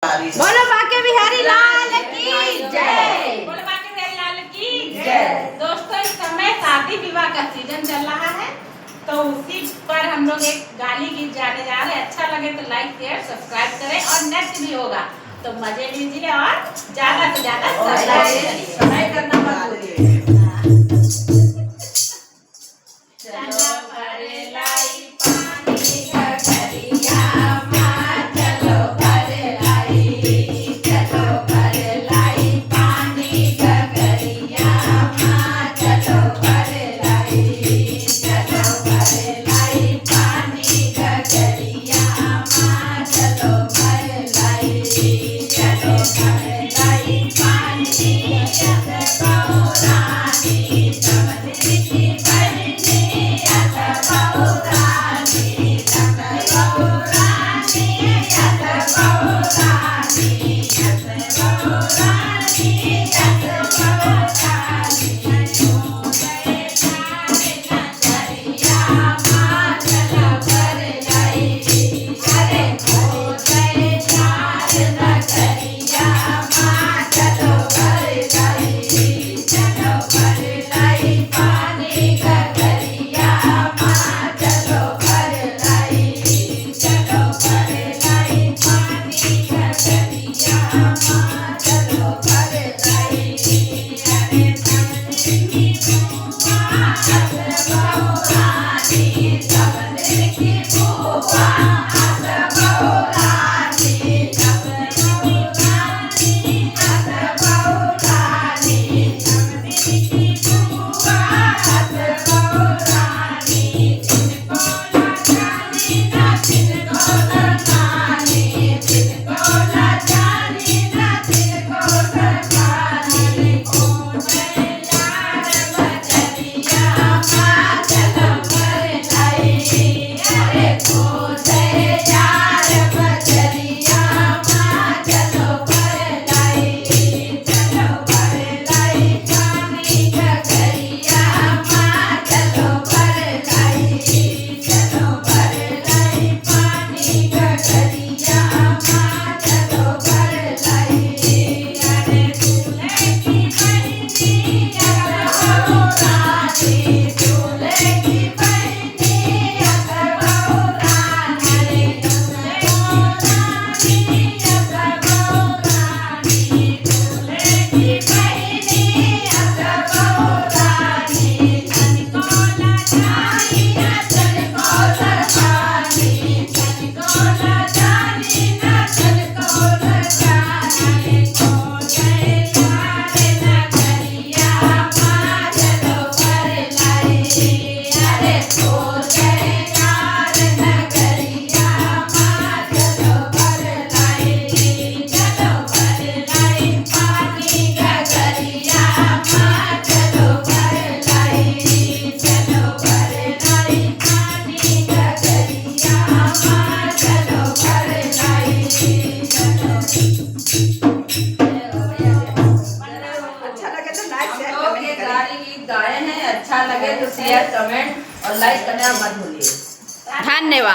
बोलो बाके बिहारी लाल की जय। बोलो बाके बिहारी लाल की जय। दोस्तों इस समय शादी विवाह का सीजन चल रहा है, तो उसी पर हम लोग एक गाली गीत जाने जा रहे हैं। अच्छा लगे तो लाइक शेयर सब्सक्राइब करें और नेक्स्ट भी होगा तो मजे लीजिए और ज्यादा से ज्यादा सब्सक्राइब करना मत भूलिए। गाए हैं, अच्छा लगे तो शेयर कमेंट और लाइक करना मत भूलिए। धन्यवाद।